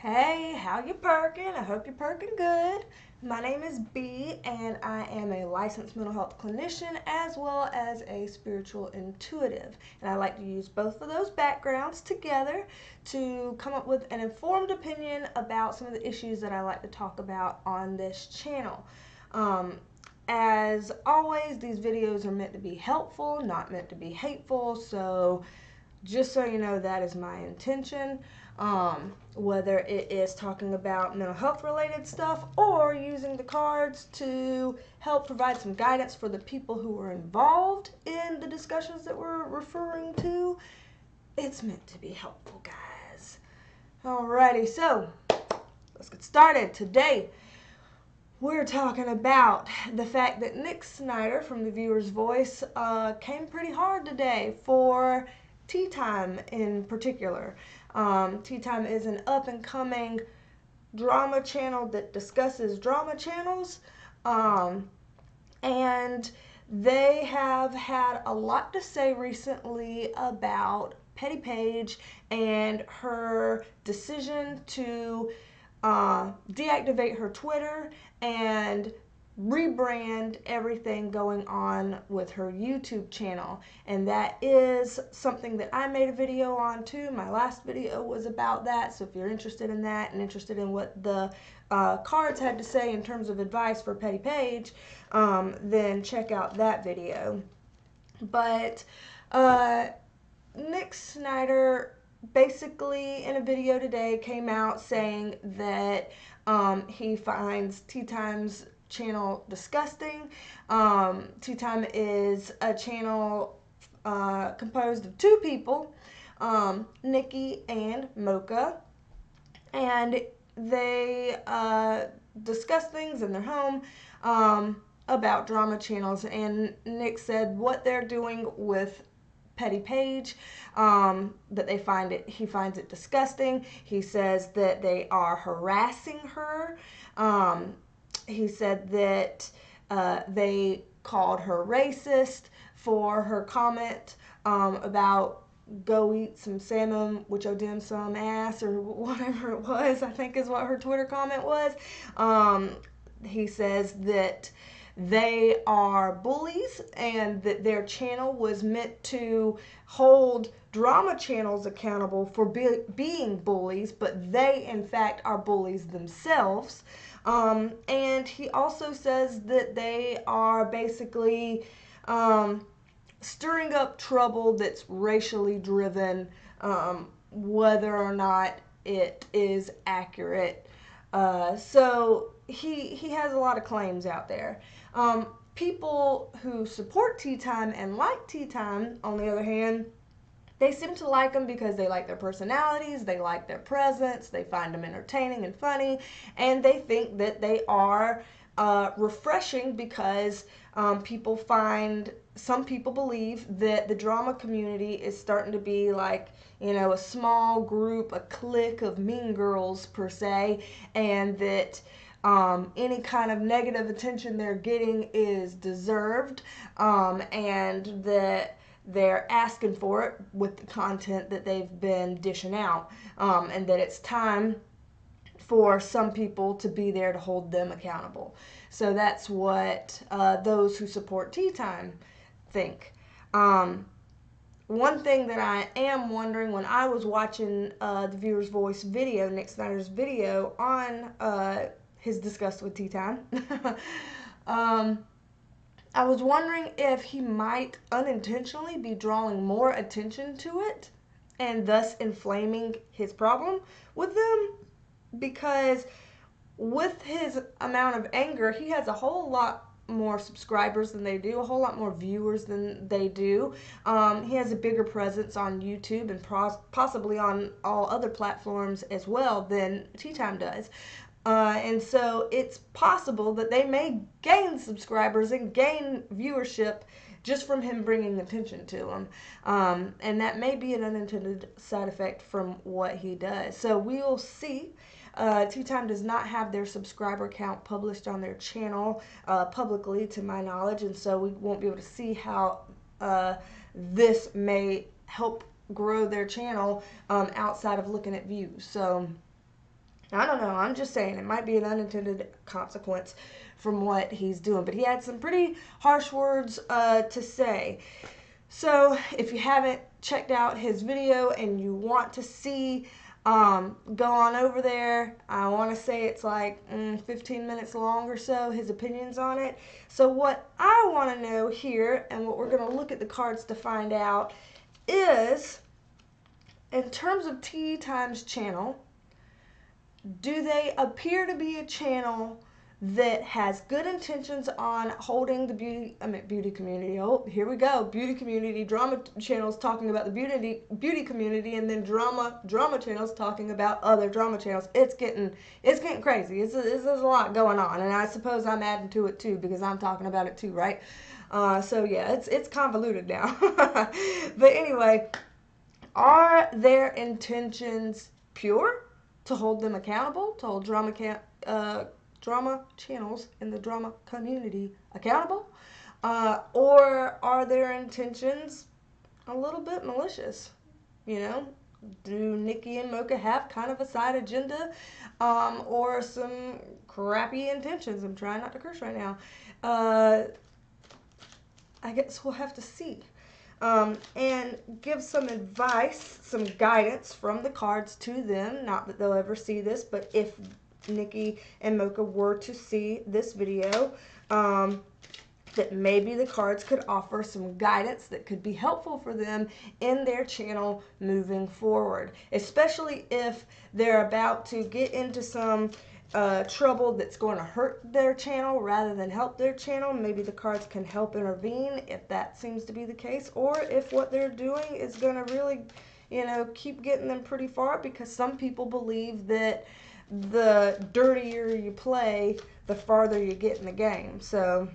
Hey, how you perking? I hope you're perking good. My name is B, and I am a licensed mental health clinician as well as a spiritual intuitive. And I like to use both of those backgrounds together to come up with an informed opinion about some of the issues that I like to talk about on this channel. As always, these videos are meant to be helpful, not meant to be hateful, so just so you know, that is my intention. Whether it is talking about mental health related stuff or using the cards to help provide some guidance for the people who are involved in the discussions that we're referring to, it's meant to be helpful, guys. Alrighty, so let's get started. Today, we're talking about the fact that Nick Snider from The Viewer's Voice came pretty hard today for Tea Time in particular. Tea Time is an up-and-coming drama channel that discusses drama channels, and they have had a lot to say recently about Petty Page and her decision to deactivate her Twitter and rebrand everything going on with her YouTube channel. And that is something that I made a video on too. My last video was about that, so if you're interested in that and interested in what the cards had to say in terms of advice for Petty Page, then check out that video. But Nick Snider basically in a video today came out saying that he finds Tea Time's channel disgusting. Tea Time is a channel composed of two people, Nikki and Mocha, and they discuss things in their home about drama channels. And Nick said what they're doing with Petty Page, that he finds it disgusting. He says that they are harassing her. He said that they called her racist for her comment about go eat some salmon with your dim sum ass, or whatever it was, I think is what her Twitter comment was. He says that they are bullies and that their channel was meant to hold drama channels accountable for being bullies, but they in fact are bullies themselves. And he also says that they are basically stirring up trouble that's racially driven, whether or not it is accurate. So he has a lot of claims out there. People who support Tea Time and like Tea Time, on the other hand, they seem to like them because they like their personalities, they like their presence, they find them entertaining and funny, and they think that they are refreshing because some people believe that the drama community is starting to be like, a small group, a clique of mean girls per se, and that any kind of negative attention they're getting is deserved, and that they're asking for it with the content that they've been dishing out, and that it's time for some people to be there to hold them accountable. So that's what those who support Tea Time think. One thing that I am wondering, when I was watching the Viewer's Voice video, Nick Snider's video on his disgust with Tea Time, I was wondering if he might unintentionally be drawing more attention to it and thus inflaming his problem with them, because with his amount of anger, he has a whole lot more subscribers than they do, a whole lot more viewers than they do. He has a bigger presence on YouTube and possibly on all other platforms as well than Tea Time does. And so it's possible that they may gain subscribers and gain viewership just from him bringing attention to them. And that may be an unintended side effect from what he does. So we'll see. Tea Time does not have their subscriber count published on their channel publicly, to my knowledge, and so we won't be able to see how this may help grow their channel outside of looking at views. So I don't know. I'm just saying it might be an unintended consequence from what he's doing. But he had some pretty harsh words to say. So if you haven't checked out his video and you want to see, go on over there. I want to say it's like 15 minutes long or so, his opinions on it. So what I want to know here, and what we're going to look at the cards to find out, is in terms of Tea Time's channel, do they appear to be a channel that has good intentions on holding the beauty community? Oh, here we go. Beauty community, drama channels talking about the beauty community, and then drama channels talking about other drama channels. It's getting crazy. There's a lot going on, and I suppose I'm adding to it too because I'm talking about it too, right? So yeah, it's convoluted now. But anyway, are their intentions pure? To hold them accountable, to hold drama channels in the drama community accountable, or are their intentions a little bit malicious? You know, do Nikki and Mocha have kind of a side agenda, or some crappy intentions? I'm trying not to curse right now. I guess we'll have to see. And give some advice, some guidance from the cards to them. Not that they'll ever see this, but if Nikki and Mocha were to see this video, that maybe the cards could offer some guidance that could be helpful for them in their channel moving forward, especially if they're about to get into some trouble that's going to hurt their channel rather than help their channel. Maybe the cards can help intervene if that seems to be the case, or if what they're doing is going to really, keep getting them pretty far, because some people believe that the dirtier you play, the farther you get in the game. So,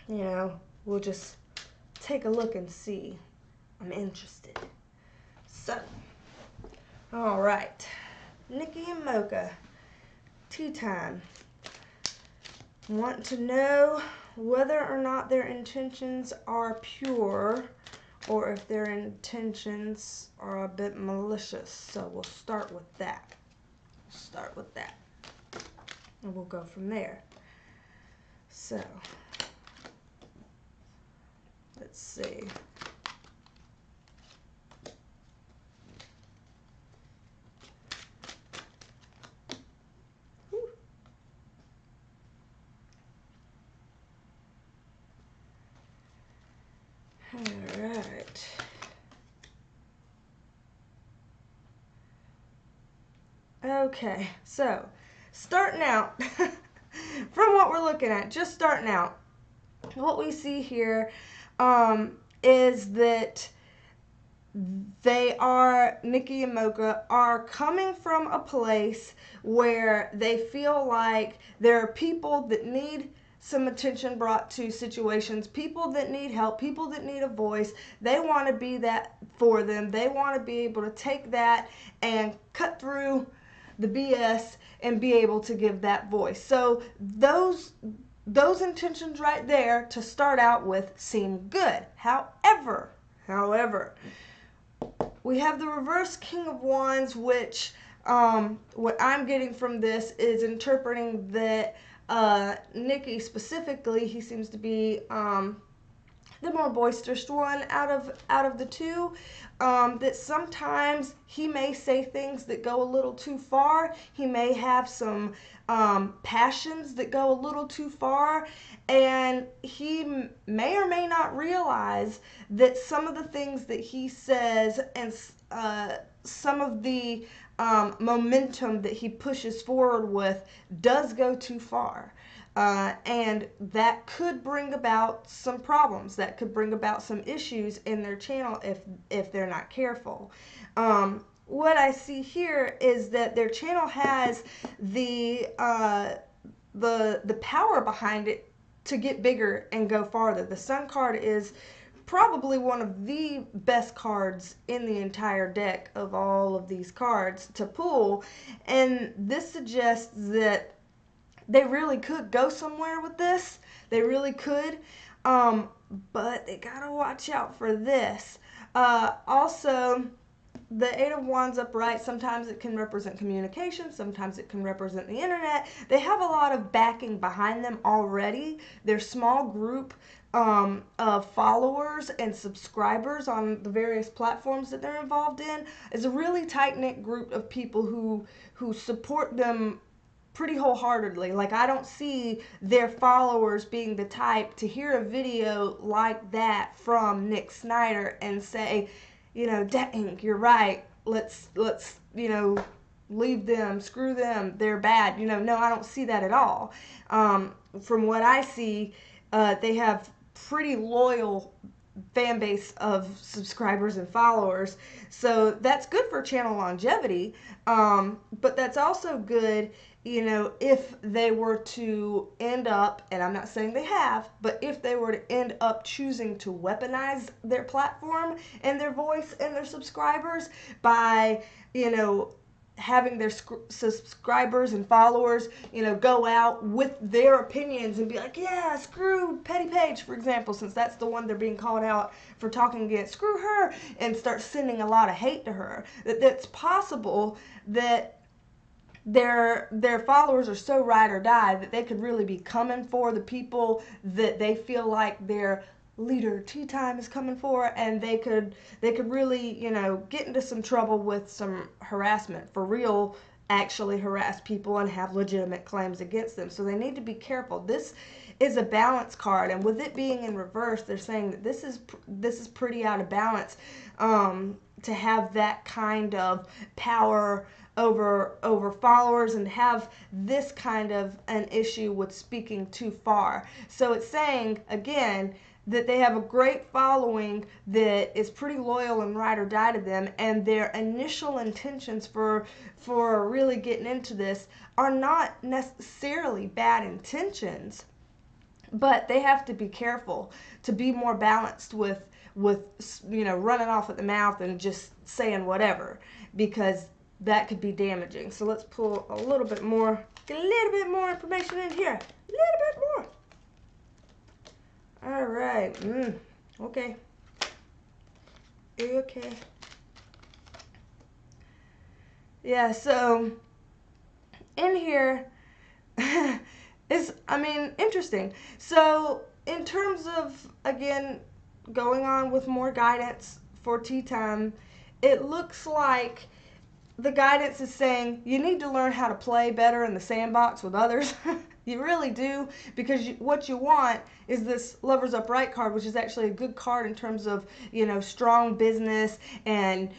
we'll just take a look and see. I'm interested. So, all right, Nikki and Mocha. Tea time. Want to know whether or not their intentions are pure, or if their intentions are a bit malicious. So we'll start with that. And we'll go from there. So, let's see. Alright. Okay, so starting out, from what we're looking at, just starting out, what we see here is that Nikki and Mocha are coming from a place where they feel like there are people that need some attention brought to situations, people that need help, people that need a voice. They want to be that for them. They want to be able to take that and cut through the BS and be able to give that voice. So those intentions right there to start out with seem good. However, we have the reverse King of Wands, which what I'm getting from this is interpreting that Nikki specifically, he seems to be the more boisterous one out of the two. That sometimes he may say things that go a little too far. He may have some passions that go a little too far, and he may or may not realize that some of the things that he says and some of the momentum that he pushes forward with does go too far. And that could bring about some problems. That could bring about some issues in their channel if they're not careful. What I see here is that their channel has the power behind it to get bigger and go farther. The Sun card is probably one of the best cards in the entire deck of all of these cards to pull, and this suggests that they really could go somewhere with this. They really could, but they gotta watch out for this. Also, the Eight of Wands upright, sometimes it can represent communication, sometimes it can represent the internet. They have a lot of backing behind them already. Their small group of followers and subscribers on the various platforms that they're involved in is a really tight-knit group of people who support them pretty wholeheartedly. Like, I don't see their followers being the type to hear a video like that from Nick Snider and say, you know, dang, you're right. Let's leave them, screw them, they're bad. No, I don't see that at all. From what I see, they have pretty loyal fan base of subscribers and followers, so that's good for channel longevity. But that's also good, if they were to end up, and I'm not saying they have, but if they were to end up choosing to weaponize their platform and their voice and their subscribers by, having their subscribers and followers, go out with their opinions and be like, yeah, screw Petty Page, for example, since that's the one they're being called out for talking against, screw her, and start sending a lot of hate to her. That's possible that their followers are so ride or die that they could really be coming for the people that they feel like their leader Tea Time is coming for, and they could really, get into some trouble with some harassment for real, actually harass people and have legitimate claims against them. So they need to be careful. This is a balance card, and with it being in reverse, they're saying that this is pretty out of balance, to have that kind of power over followers and have this kind of an issue with speaking too far. So it's saying, again, that they have a great following that is pretty loyal and ride or die to them, and their initial intentions for really getting into this are not necessarily bad intentions, but they have to be careful to be more balanced with running off at the mouth and just saying whatever, because that could be damaging. So let's pull a little bit more, get a little bit more information in here, a little bit more. All right. Okay. Okay. Yeah, so in here is, interesting. So in terms of, again, going on with more guidance for Tea Time, it looks like the guidance is saying you need to learn how to play better in the sandbox with others. You really do, because what you want is this Lover's Upright card, which is actually a good card in terms of, strong business and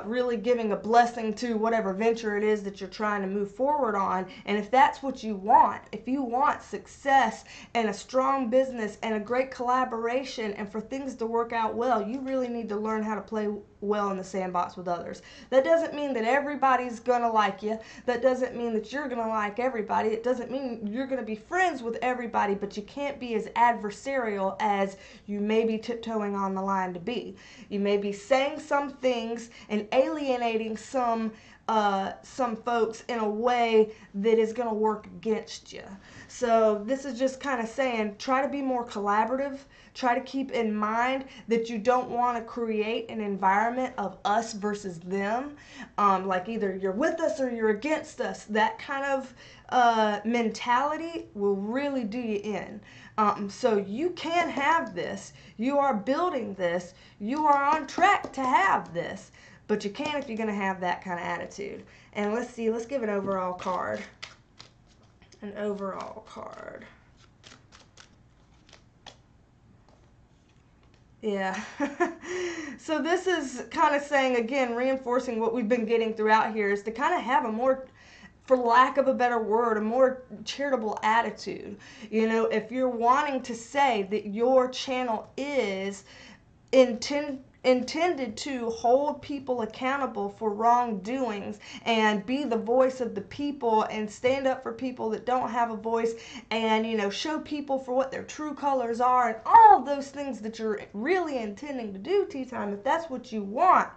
really giving a blessing to whatever venture it is that you're trying to move forward on. And if that's what you want, if you want success and a strong business and a great collaboration and for things to work out well, you really need to learn how to play well in the sandbox with others. That doesn't mean that everybody's gonna like you. That doesn't mean that you're gonna like everybody. It doesn't mean you're gonna be friends with everybody, but you can't be as adversarial as you may be tiptoeing on the line to be. You may be saying some things and alienating some folks in a way that is going to work against you. So this is just kind of saying, try to be more collaborative. Try to keep in mind that you don't want to create an environment of us versus them. Like either you're with us or you're against us. That kind of mentality will really do you in. So you can have this. You are building this. You are on track to have this. But you can if you're going to have that kind of attitude. And let's see, let's give an overall card. An overall card. Yeah. So this is kind of saying, again, reinforcing what we've been getting throughout here, is to kind of have a more, for lack of a better word, a more charitable attitude. If you're wanting to say that your channel is intended to hold people accountable for wrongdoings and be the voice of the people and stand up for people that don't have a voice and, show people for what their true colors are and all of those things that you're really intending to do, Tea Time, if that's what you want,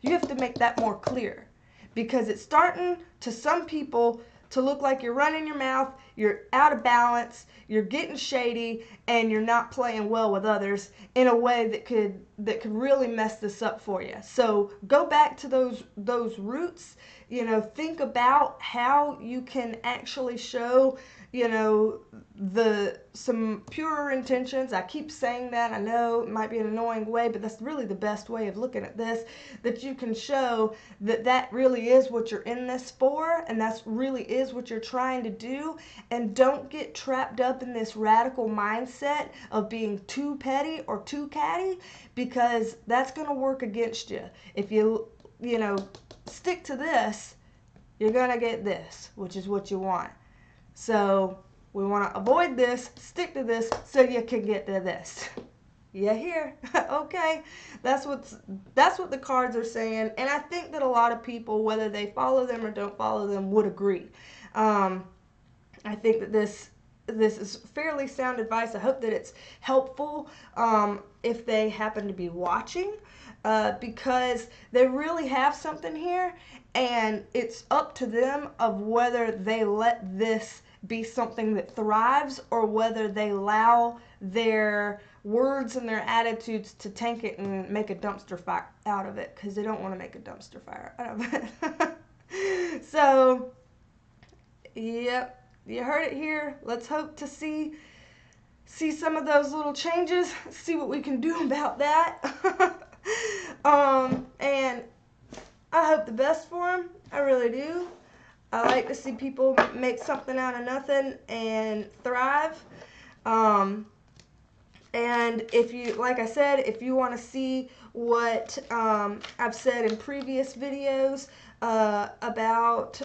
you have to make that more clear, because it's starting to some people to look like you're running your mouth, you're out of balance, you're getting shady, and you're not playing well with others in a way that could really mess this up for you. So go back to those roots. You know, think about how you can actually show, you know, some pure intentions. I keep saying that. I know it might be an annoying way, but that's really the best way of looking at this, that you can show that that really is what you're in this for, and that's really is what you're trying to do. And don't get trapped up in this radical mindset of being too petty or too catty, because that's going to work against you. If you know, stick to this, you're going to get this, which is what you want. So we want to avoid this, stick to this, so you can get to this. Yeah, here. Okay. That's what the cards are saying, and I think that a lot of people, whether they follow them or don't follow them, would agree. I think that this is fairly sound advice. I hope that it's helpful if they happen to be watching, because they really have something here, and it's up to them of whether they let this be something that thrives or whether they allow their words and their attitudes to tank it and make a dumpster fire out of it, because they don't want to make a dumpster fire out of it. So, yep, you heard it here. Let's hope to see some of those little changes, see what we can do about that. And I hope the best for them. I really do. I like to see people make something out of nothing and thrive. And if you, like I said, if you want to see what I've said in previous videos about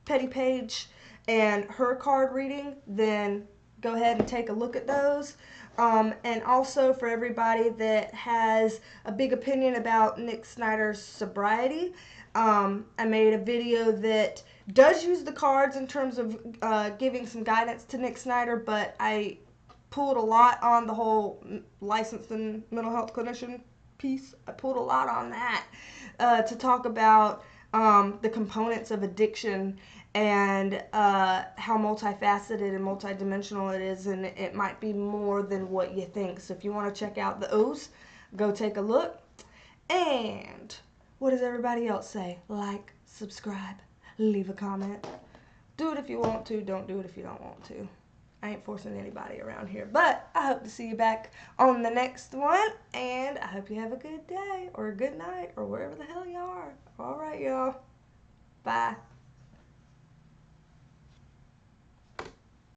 Petty Page and her card reading, then go ahead and take a look at those. And also for everybody that has a big opinion about Nick Snider's sobriety, I made a video that does use the cards in terms of giving some guidance to Nick Snider, but I pulled a lot on the whole licensed and mental health clinician piece. I pulled a lot on that to talk about the components of addiction and how multifaceted and multidimensional it is, and it might be more than what you think. So if you want to check out the O's, go take a look. And what does everybody else say? Like, subscribe, leave a comment. Do it if you want to, don't do it if you don't want to. I ain't forcing anybody around here, but I hope to see you back on the next one, and I hope you have a good day or a good night or wherever the hell you are. All right, y'all. Bye.